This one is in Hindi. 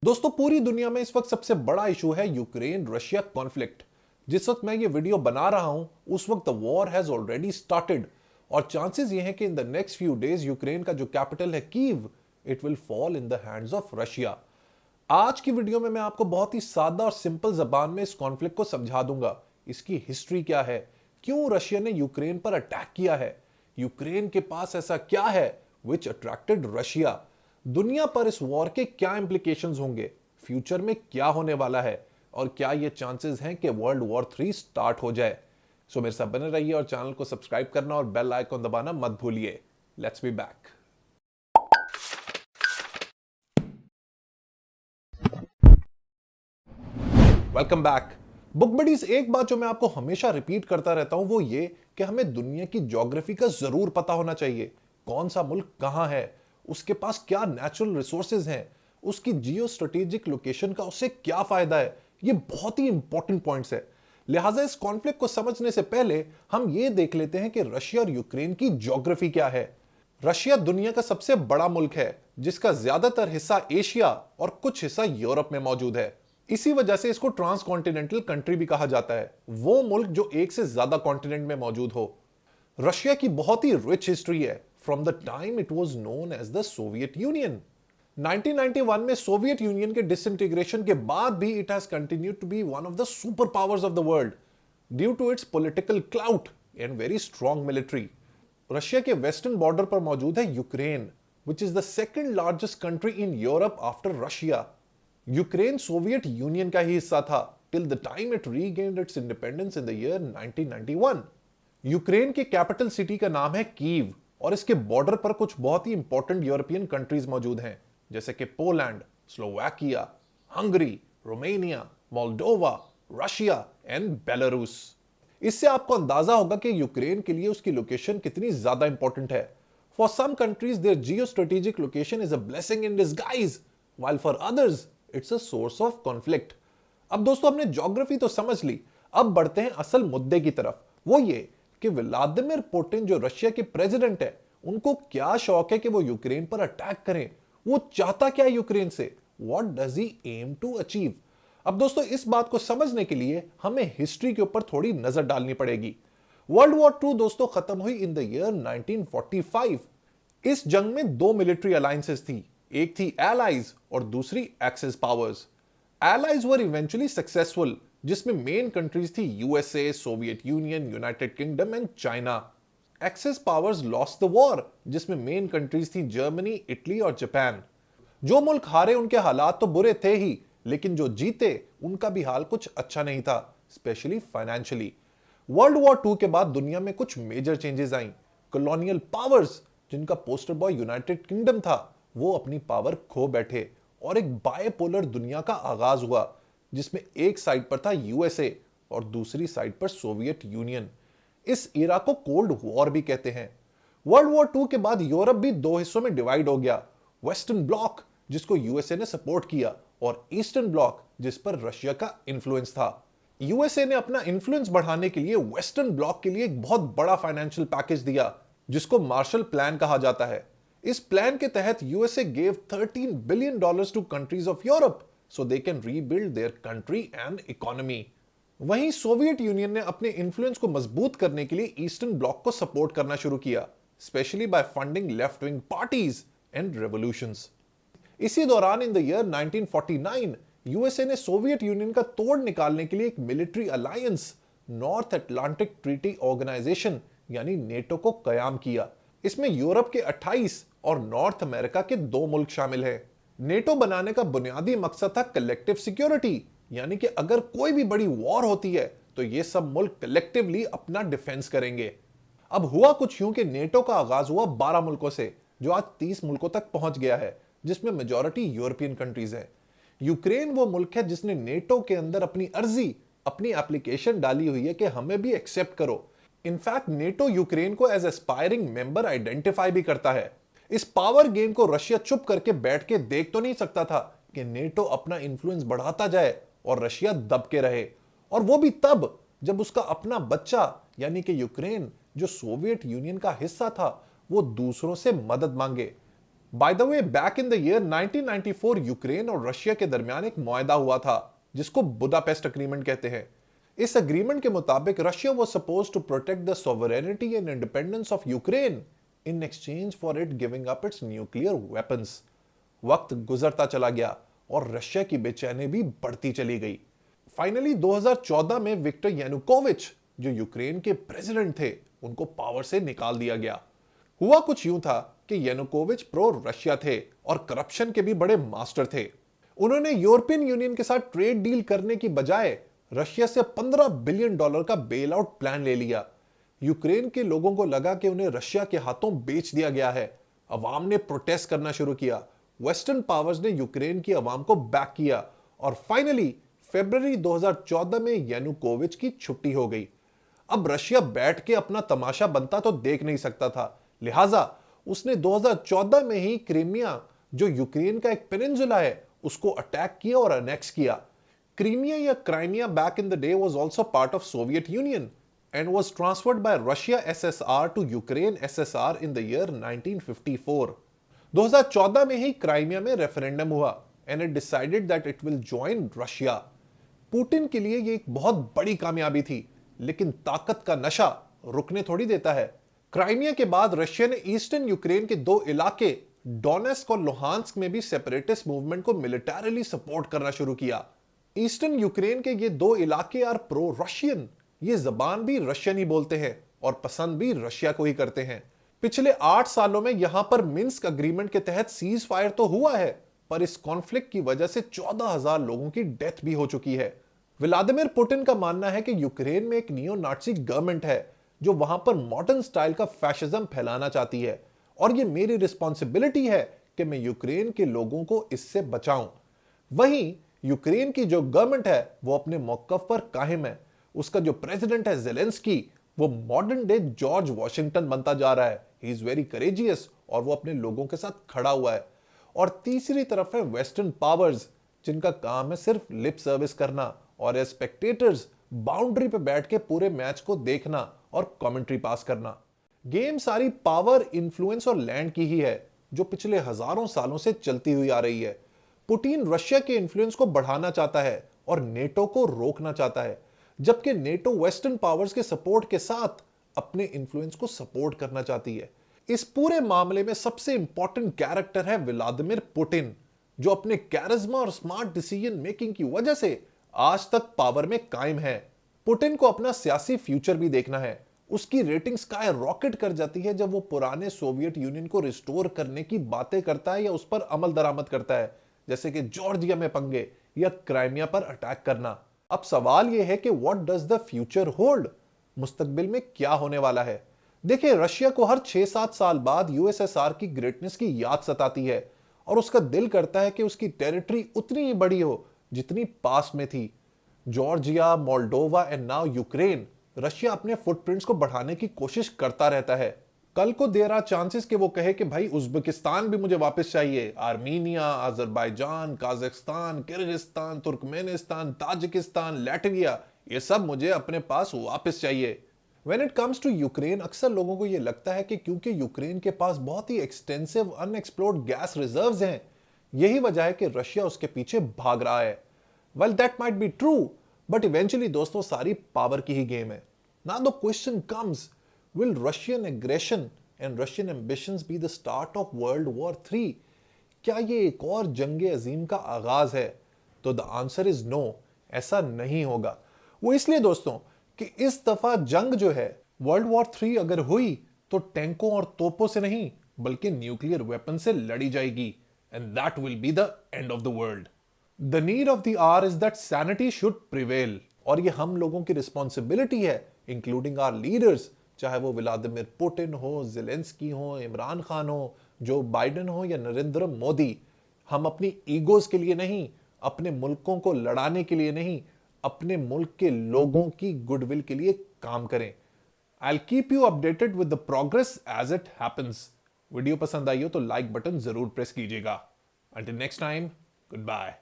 दोस्तों पूरी दुनिया में इस वक्त सबसे बड़ा इशू है यूक्रेन रशिया कॉन्फ्लिक्ट। जिस वक्त मैं ये वीडियो बना रहा हूं उस वक्त the war has already started और चांसेस ये हैं कि in the next few days Ukraine का जो कैपिटल है Kyiv it will fall in the hands of Russia. आज की वीडियो में मैं आपको बहुत ही सादा और सिंपल जबान में इस कॉन्फ्लिक्ट को समझा दूंगा। इसकी हिस्ट्री क्या है, क्यों रशिया ने यूक्रेन पर अटैक किया है, यूक्रेन के पास ऐसा क्या है विच अट्रैक्टेड रशिया, दुनिया पर इस वॉर के क्या इंप्लीकेशंस होंगे, फ्यूचर में क्या होने वाला है और क्या ये चांसेस हैं कि वर्ल्ड वॉर 3 स्टार्ट हो जाए। सो मेरे साथ बने रहिए और चैनल को सब्सक्राइब करना और बेल आइकन दबाना मत भूलिए। Let's be back. Welcome back. Book buddies, एक बात जो मैं आपको हमेशा रिपीट करता रहता हूं वो ये कि हमें दुनिया की ज्योग्राफी का जरूर पता होना चाहिए। कौन सा मुल्क कहां है, उसके पास क्या नेचुरल रिसोर्सेज हैं, उसकी जियो स्ट्रेटेजिक लोकेशन का उससे क्या फायदा है। ये बहुत ही इंपॉर्टेंट पॉइंट्स है। लिहाजा इस कॉन्फ्लिक्ट को समझने से पहले हम ये देख लेते हैं कि रशिया और यूक्रेन की ज्योग्राफी क्या है। रशिया दुनिया का सबसे बड़ा मुल्क है जिसका ज्यादातर हिस्सा एशिया और कुछ हिस्सा यूरोप में मौजूद है। इसी वजह से इसको ट्रांस कॉन्टिनेंटल कंट्री भी कहा जाता है, वो मुल्क जो एक से ज्यादा कॉन्टिनेंट में मौजूद हो। रशिया की बहुत ही रिच हिस्ट्री है from the time it was known as the Soviet Union. 1991 में सोवियत यूनियन के डिसइंटीग्रेशन के बाद भी it has continued to be one of the super powers of the world due to its political clout and very strong military. Russia के वेस्टर्न बॉर्डर पर मौजूद है Ukraine, which is the second largest country in Europe after Russia. Ukraine Soviet Union का ही हिस्सा था till the time it regained it's independence in the year 1991। Ukraine की कैपिटल सिटी का नाम है कीव और इसके बॉर्डर पर कुछ बहुत ही इंपॉर्टेंट यूरोपियन कंट्रीज मौजूद हैं जैसे कि Poland, Slovakia, Hungary, Romania, Moldova, Russia and Belarus. इससे आपको अंदाजा होगा कि यूक्रेन के लिए उसकी लोकेशन कितनी ज्यादा इंपॉर्टेंट है। For some countries their geo strategic location is a blessing in disguise, while for others it's a source of conflict। अब दोस्तों हमने ज्योग्राफी तो समझ ली, अब बढ़ते हैं असल मुद्दे की तरफ। वो ये कि व्लादिमीर पुतिन जो रशिया के प्रेसिडेंट है उनको क्या शौक है कि वो यूक्रेन पर अटैक करें, वो चाहता क्या है यूक्रेन से, what does he aim to achieve. अब दोस्तों इस बात को समझने के लिए हमें हिस्ट्री के ऊपर थोड़ी नजर डालनी पड़ेगी। वर्ल्ड वॉर 2 दोस्तों खत्म हुई इन द ईयर 1945। इस जंग में दो मिलिट्री अलायंसेस थी, एक थी एलाइज और दूसरी एक्सिस पावर्स। एलाइज वर इवेंचुअली सक्सेसफुल जिसमें मेन कंट्रीज थी USA, Soviet union, United kingdom and China. Axis powers lost the war जिसमें मेन कंट्रीज थी जर्मनी, इटली और जापान। जो मुल्क हारे उनके हालात तो बुरे थे ही, लेकिन जो जीते उनका भी हाल कुछ अच्छा नहीं था, स्पेशली फाइनेंशियली। वर्ल्ड वॉर 2 के बाद दुनिया में कुछ मेजर चेंजेस आई। कॉलोनियल पावर्स जिनका पोस्टर बॉय यूनाइटेड किंगडम था वो अपनी पावर खो बैठे और एक बायपोलर दुनिया का आगाज हुआ जिसमें एक साइड पर था यूएसए और दूसरी साइड पर सोवियत यूनियन। इस इरा को कोल्ड वॉर भी कहते हैं। वर्ल्ड वॉर 2 के बाद यूरोप भी दो हिस्सों में डिवाइड हो गया, वेस्टर्न ब्लॉक जिसको यूएसए ने सपोर्ट किया और ईस्टर्न ब्लॉक जिस पर रशिया का इंफ्लुएंस था। यूएसए ने अपना इंफ्लुएंस बढ़ाने के लिए वेस्टर्न ब्लॉक के लिए एक बहुत बड़ा फाइनेंशियल पैकेज दिया जिसको मार्शल प्लान कहा जाता है। इस प्लान के तहत USA gave $13 billion to countries of Europe so they can rebuild their country and economy. वहीं सोवियत यूनियन ने अपने इंफ्लुएंस को मजबूत करने के लिए ईस्टर्न ब्लॉक को सपोर्ट करना शुरू किया, specially by funding left wing parties and revolutions. इसी दौरान इन द ईयर 1949 यूएसए ने सोवियत यूनियन का तोड़ निकालने के लिए एक military alliance North Atlantic Treaty Organization यानी नेटो को कयाम किया। इसमें यूरोप के 28 और नॉर्थ अमेरिका के 2 मुल्क शामिल हैं। नेटो बनाने का बुनियादी मकसद था कलेक्टिव सिक्योरिटी, यानी कि अगर कोई भी बड़ी वॉर होती है तो ये सब मुल्क कलेक्टिवली अपना डिफेंस करेंगे। अब हुआ कुछ यूं कि नेटो का आगाज हुआ 12 मुल्कों से जो आज 30 मुल्कों तक पहुंच गया है जिसमें मेजॉरिटी यूरोपियन कंट्रीज है। यूक्रेन वो मुल्क है जिसने नेटो के अंदर अपनी अर्जी, अपनी एप्लीकेशन डाली हुई है कि हमें भी एक्सेप्ट करो। इनफैक्ट नेटो यूक्रेन को एज एस्पायरिंग मेंबर आइडेंटिफाई भी करता है। इस पावर गेम को रशिया चुप करके बैठ के देख तो नहीं सकता था कि नेटो अपना इंफ्लुएंस बढ़ाता जाए और रशिया दब के रहे, और वो भी तब जब उसका अपना बच्चा यानी कि यूक्रेन जो सोवियत यूनियन का हिस्सा था वो दूसरों से मदद मांगे। By the way, back in the year 1994 Ukraine और रशिया के दरमियान एक मुआहदा हुआ था जिसको बुदापेस्ट अग्रीमेंट कहते हैं। इस अग्रीमेंट के मुताबिक Russia was supposed to protect the sovereignty and independence of Ukraine in exchange for it giving up its nuclear weapons. वक्त गुजरता चला गया और रशिया की बेचैनी भी बढ़ती चली गई। फाइनली 2014 में विक्टर यानुकोविच, जो यूक्रेन के प्रेसिडेंट थे, उनको पावर से निकाल दिया गया। हुआ कुछ यूं था कि यानुकोविच प्रो रशिया थे और करप्शन के भी बड़े मास्टर थे। उन्होंने यूरोपियन यूनियन के साथ ट्रेड डील करने की बजाय रशिया से $15 बिलियन का बेल आउट प्लान ले लिया। यूक्रेन के लोगों को लगा कि उन्हें रशिया के हाथों बेच दिया गया है। अवाम ने प्रोटेस्ट करना शुरू किया। वेस्टर्न पावर्स ने यूक्रेन की अवाम को बैक किया और फाइनली फरवरी 2014 में यानुकोविच की छुट्टी हो गई। अब रशिया बैठ के अपना तमाशा बनता तो देख नहीं सकता था, लिहाजा उसने 2014 में ही क्रीमिया, जो यूक्रेन का एक पेनिनसुला है, उसको अटैक किया और अनेक्स किया। क्रीमिया या Crimea back in the day was also part of Soviet Union and was transferred by Russia SSR to Ukraine SSR in the year 1954। 2014 में ही क्राइमिया में रेफरेंडम हुआ and it decided that it will join Russia. Putin के लिए यह एक बहुत बड़ी कामयाबी थी, लेकिन ताकत का नशा रुकने थोड़ी देता है। क्राइमिया के बाद रशिया ने ईस्टर्न यूक्रेन के दो इलाके डोनेस्क और लुहांस्क में भी सेपरेटिस्ट मूवमेंट को मिलिटरीली सपोर्ट करना शुरू किया। ईस्टर्न यूक्रेन के ये दो इलाके आर प्रो रशियन, ये जबान भी रशियन ही बोलते हैं और पसंद भी रशिया को ही करते हैं। पिछले 8 सालों में यहां पर मिन्स्क अग्रीमेंट के तहत सीज फायर तो हुआ है, पर इस कॉन्फ्लिक्ट की वजह से 14,000 लोगों की डेथ भी हो चुकी है। व्लादिमीर पुतिन का मानना है कि यूक्रेन में एक नियो नाजी गवर्नमेंट है जो वहां पर मॉडर्न स्टाइल का फैशिज्म फैलाना चाहती है और ये मेरी रिस्पॉन्सिबिलिटी है कि मैं यूक्रेन के लोगों को इससे बचाऊं। वहीं यूक्रेन की जो गवर्नमेंट है वो अपने मौकफ पर कायम है। उसका जो प्रेसिडेंट है ज़ेलेंस्की, वो मॉडर्न डे जॉर्ज वॉशिंगटन बनता जा रहा है। ही इज वेरी करेजियस और वो अपने लोगों के साथ खड़ा हुआ है। और तीसरी तरफ है वेस्टर्न पावर्स, जिनका काम है सिर्फ लिप सर्विस करना और एज स्पेक्टेटर्स बाउंड्री पे बैठ के पूरे मैच को देखना और कमेंट्री पास करना। गेम सारी पावर, इन्फ्लुएंस और लैंड की ही है, जो पिछले हजारों सालों से चलती हुई आ रही है। पुतिन रशिया के इन्फ्लुएंस को बढ़ाना चाहता है और नेटो को रोकना चाहता है, जबकि नेटो वेस्टर्न पावर्स के सपोर्ट के साथ अपने इन्फ्लुएंस को सपोर्ट करना चाहती है। इस पूरे मामले में सबसे इंपॉर्टेंट कैरेक्टर है व्लादिमीर पुतिन, जो अपने कैरिज्मा और स्मार्ट डिसीजन मेकिंग की वजह से आज तक पावर में कायम है। पुतिन को अपना सियासी फ्यूचर भी देखना है। उसकी रेटिंग स्काई रॉकेट कर जाती है जब वो पुराने सोवियत यूनियन को रिस्टोर करने की बातें करता है या उस पर अमल दरामद करता है, जैसे कि जॉर्जिया में पंगे या क्राइमिया पर अटैक करना। अब सवाल यह है कि what does the future hold, मुस्तकबिल में क्या होने वाला है। देखिए, रशिया को हर 6-7 साल बाद यूएसएसआर की ग्रेटनेस की याद सताती है और उसका दिल करता है कि उसकी टेरिटरी उतनी ही बड़ी हो जितनी पास में थी। Georgia, Moldova and now Ukraine, Russia अपने फुटप्रिंट्स को बढ़ाने की कोशिश करता रहता है। कल को देर आर चांसेस कि वो कहे कि भाई उज्बेकिस्तान भी मुझे वापस चाहिए, Armenia, Azerbaijan, Kazakhstan, Kyrgyzstan, Turkmenistan, Tajikistan, Latvia, ये सब मुझे अपने पास वापस चाहिए। When it comes to Ukraine, अक्सर लोगों को यह लगता है कि क्योंकि यूक्रेन के पास बहुत ही एक्सटेंसिव अनएक्सप्लोर्ड गैस रिजर्व्स हैं, यही वजह है कि रशिया उसके पीछे भाग रहा है। Well, that might be true, but eventually दोस्तों सारी पावर की ही गेम है। Now the question comes, will Russian aggression and Russian ambitions be the start of World War III? क्या ये एक और जंग अजीम का आगाज है? तो द आंसर इज नो, ऐसा नहीं होगा। वो इसलिए दोस्तों कि इस दफा जंग जो है, वर्ल्ड वॉर 3 अगर हुई तो टैंकों और तोपों से नहीं बल्कि न्यूक्लियर वेपन से लड़ी जाएगी, and that will be the end of the world. The need of the our is that sanity should prevail, और ये हम लोगों की रिस्पॉन्सिबिलिटी है, इंक्लूडिंग आवर लीडर्स, चाहे वो व्लादिमीर पुतिन हो, ज़ेलेंस्की हो, इमरान खान हो, जो बाइडेन हो या नरेंद्र मोदी। हम अपनी ईगोज के लिए नहीं, अपने मुल्कों को लड़ाने के लिए नहीं, अपने मुल्क के लोगों की गुडविल के लिए काम करें। I will keep you updated with the progress as it happens. Video पसंद आई हो तो लाइक बटन जरूर प्रेस कीजिएगा। Until next time, good bye.